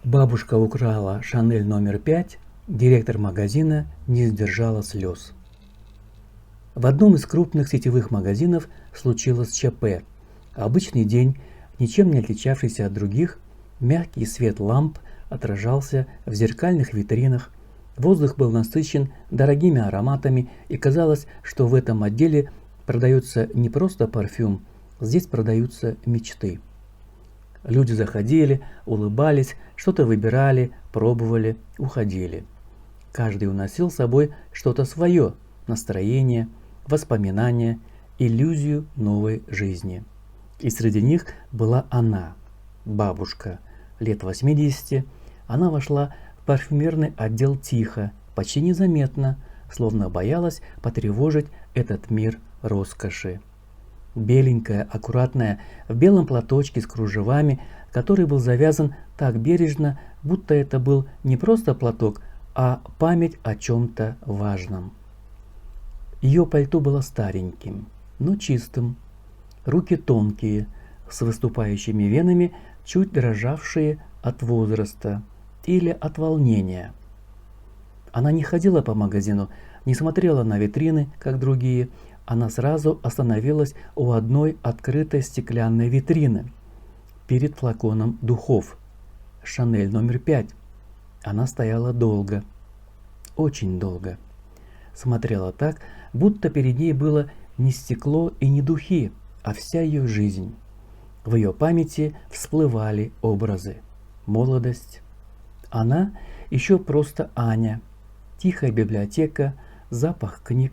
Бабушка украла Шанель номер 5, директор магазина не сдержала слез. В одном из крупных сетевых магазинов случилось ЧП. Обычный день, ничем не отличавшийся от других, мягкий свет ламп отражался в зеркальных витринах, воздух был насыщен дорогими ароматами, и казалось, что в этом отделе продается не просто парфюм, здесь продаются мечты. Люди заходили, улыбались, что-то выбирали, пробовали, уходили. Каждый уносил с собой что-то свое, настроение, воспоминания, иллюзию новой жизни. И среди них была она, бабушка, лет 80. Она вошла в парфюмерный отдел тихо, почти незаметно, словно боялась потревожить этот мир роскоши. Беленькая, аккуратная, в белом платочке с кружевами, который был завязан так бережно, будто это был не просто платок, а память о чем-то важном. Ее пальто было стареньким, но чистым. Руки тонкие, с выступающими венами, чуть дрожавшие от возраста или от волнения. Она не ходила по магазину, не смотрела на витрины, как другие. Она сразу остановилась у одной открытой стеклянной витрины перед флаконом духов. Шанель номер 5. Она стояла долго, очень долго. Смотрела так, будто перед ней было не стекло и не духи, а вся ее жизнь. В ее памяти всплывали образы. Молодость. Она еще просто Аня. Тихая библиотека, запах книг,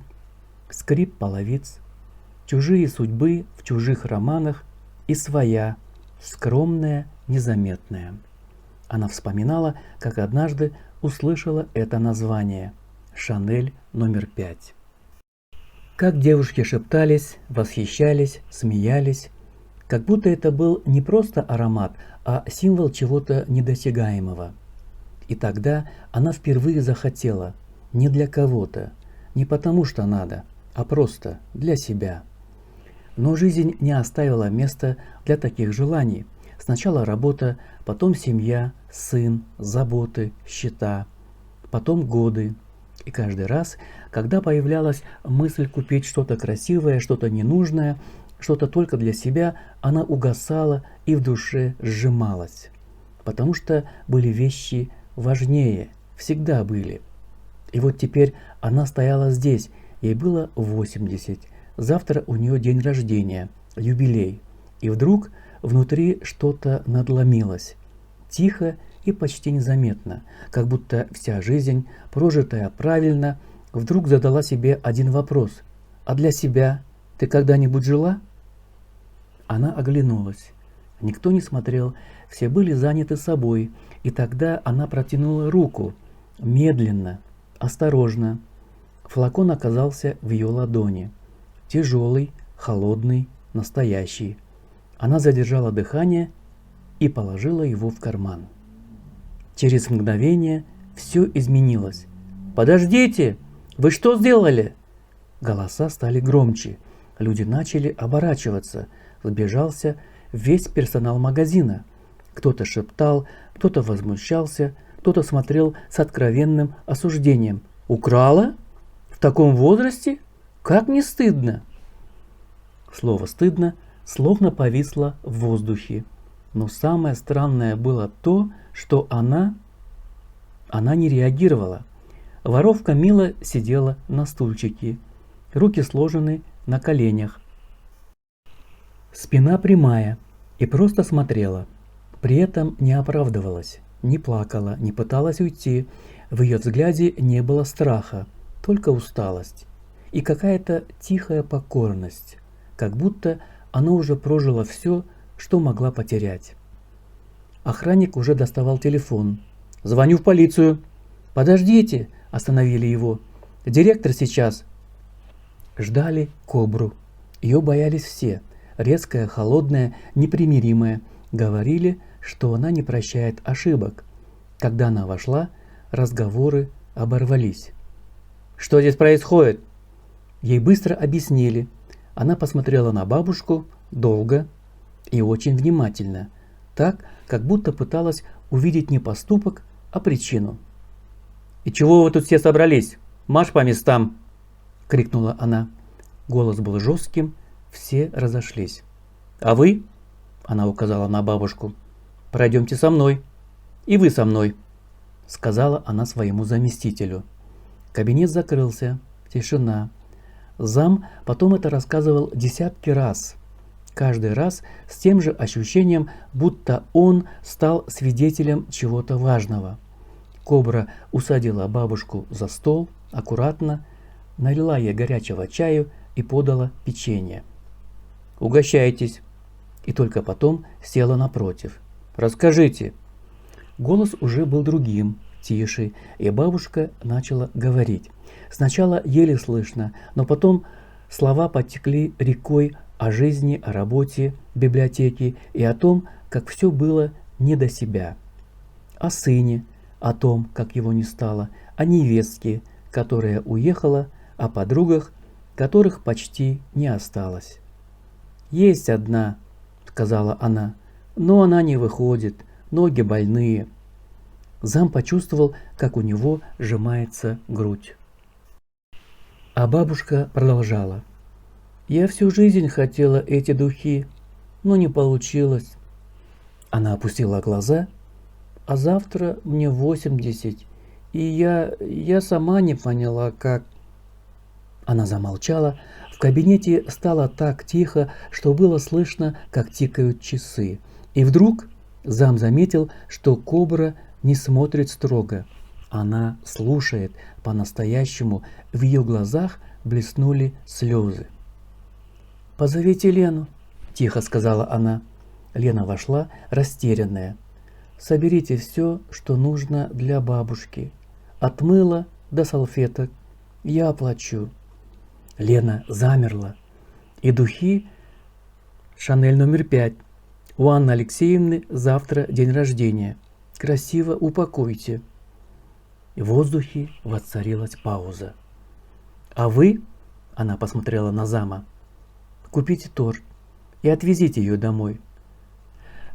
скрип половиц, чужие судьбы в чужих романах и своя, скромная, незаметная. Она вспоминала, как однажды услышала это название «Шанель номер 5». Как девушки шептались, восхищались, смеялись, как будто это был не просто аромат, а символ чего-то недосягаемого. И тогда она впервые захотела, не для кого-то, не потому что надо, а просто для себя. Но жизнь не оставила места для таких желаний. Сначала работа, потом семья, сын, заботы, счета, потом годы. И каждый раз, когда появлялась мысль купить что-то красивое, что-то ненужное, что-то только для себя, она угасала и в душе сжималась. Потому что были вещи важнее, всегда были. И вот теперь она стояла здесь, ей было 80, завтра у нее день рождения, юбилей. И вдруг внутри что-то надломилось, тихо и почти незаметно, как будто вся жизнь, прожитая правильно, вдруг задала себе один вопрос: «А для себя ты когда-нибудь жила?» Она оглянулась. Никто не смотрел, все были заняты собой, и тогда она протянула руку, медленно, осторожно. Флакон оказался в ее ладони. Тяжелый, холодный, настоящий. Она задержала дыхание и положила его в карман. Через мгновение все изменилось. «Подождите! Вы что сделали?» Голоса стали громче. Люди начали оборачиваться. Сбежался весь персонал магазина. Кто-то шептал, кто-то возмущался, кто-то смотрел с откровенным осуждением. «Украла? В таком возрасте? Как не стыдно?» Слово «стыдно» словно повисло в воздухе. Но самое странное было то, что она не реагировала. Воровка мило сидела на стульчике, руки сложены на коленях. Спина прямая, и просто смотрела. При этом не оправдывалась, не плакала, не пыталась уйти. В ее взгляде не было страха, только усталость и какая-то тихая покорность, как будто она уже прожила все, что могла потерять. Охранник уже доставал телефон. «Звоню в полицию!» «Подождите!» – остановили его. «Директор сейчас!» Ждали кобру. Ее боялись все. Резкая, холодная, непримиримая. Говорили, что она не прощает ошибок. Когда она вошла, разговоры оборвались. «Что здесь происходит?» Ей быстро объяснили. Она посмотрела на бабушку долго и очень внимательно, так, как будто пыталась увидеть не поступок, а причину. «И чего вы тут все собрались? Марш по местам!» — крикнула она. Голос был жестким, все разошлись. «А вы?» — она указала на бабушку. «Пройдемте со мной. И вы со мной», — сказала она своему заместителю. Кабинет закрылся. Тишина. Зам потом это рассказывал десятки раз. Каждый раз с тем же ощущением, будто он стал свидетелем чего-то важного. Кобра усадила бабушку за стол, аккуратно, налила ей горячего чаю и подала печенье. «Угощайтесь!» И только потом села напротив. «Расскажите!» Голос уже был другим, тише, и бабушка начала говорить. Сначала еле слышно, но потом слова потекли рекой о жизни, о работе, библиотеке и о том, как все было не до себя. О сыне, о том, как его не стало, о невестке, которая уехала, о подругах, которых почти не осталось. «Есть одна», — сказала она, — «но она не выходит, ноги больные». Зам почувствовал, как у него сжимается грудь. А бабушка продолжала. «Я всю жизнь хотела эти духи, но не получилось». Она опустила глаза. «А завтра мне 80, и я сама не поняла, как...» Она замолчала. В кабинете стало так тихо, что было слышно, как тикают часы. И вдруг зам заметил, что Кобра не смотрит строго. Она слушает по-настоящему. В ее глазах блеснули слезы. «Позовите Лену», – тихо сказала она. Лена вошла, растерянная. «Соберите все, что нужно для бабушки. От мыла до салфеток. Я оплачу». Лена замерла. «И духи Шанель номер 5. У Анны Алексеевны завтра день рождения. Красиво упакуйте». В воздухе воцарилась пауза. «А вы», — она посмотрела на зама, — «купите торт и отвезите ее домой».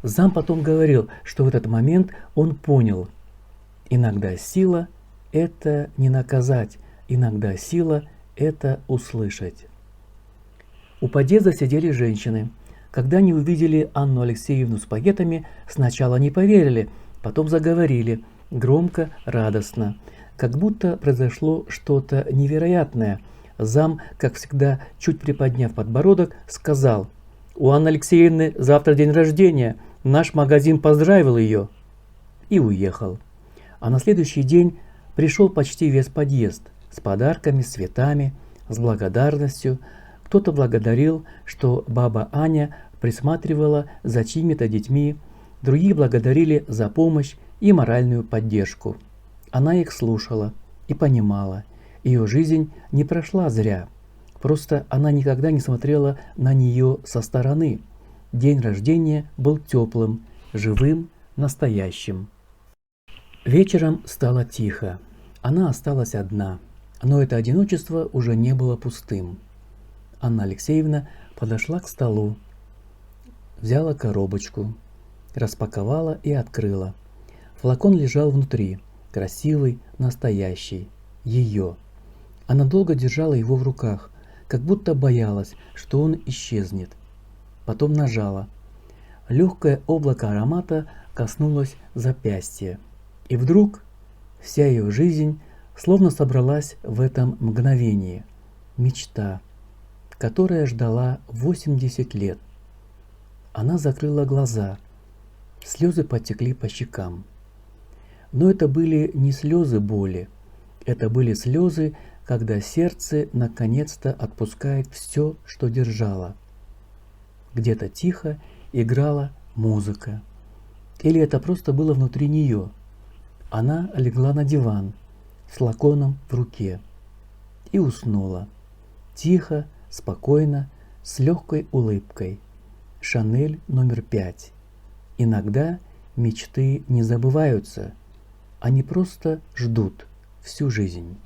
Зам потом говорил, что в этот момент он понял. Иногда сила – это не наказать, иногда сила – это услышать. У подъезда сидели женщины. Когда они увидели Анну Алексеевну с пакетами, сначала не поверили, потом заговорили, громко, радостно. Как будто произошло что-то невероятное. Зам, как всегда, чуть приподняв подбородок, сказал: «У Анны Алексеевны завтра день рождения, наш магазин поздравил ее». И уехал. А на следующий день пришел почти весь подъезд, с подарками, с цветами, с благодарностью. Кто-то благодарил, что баба Аня присматривала за чьими-то детьми, другие благодарили за помощь и моральную поддержку. Она их слушала и понимала. Ее жизнь не прошла зря. Просто она никогда не смотрела на нее со стороны. День рождения был теплым, живым, настоящим. Вечером стало тихо. Она осталась одна. Но это одиночество уже не было пустым. Анна Алексеевна подошла к столу, взяла коробочку, распаковала и открыла. Флакон лежал внутри, красивый, настоящий, ее. Она долго держала его в руках, как будто боялась, что он исчезнет. Потом нажала. Легкое облако аромата коснулось запястья. И вдруг вся ее жизнь словно собралась в этом мгновении. Мечта, которая ждала 80 лет. Она закрыла глаза. Слезы потекли по щекам. Но это были не слезы боли. Это были слезы, когда сердце наконец-то отпускает все, что держало. Где-то тихо играла музыка. Или это просто было внутри нее. Она легла на диван с флаконом в руке и уснула. Тихо, спокойно, с легкой улыбкой. Шанель номер 5. Иногда мечты не забываются. Они просто ждут всю жизнь.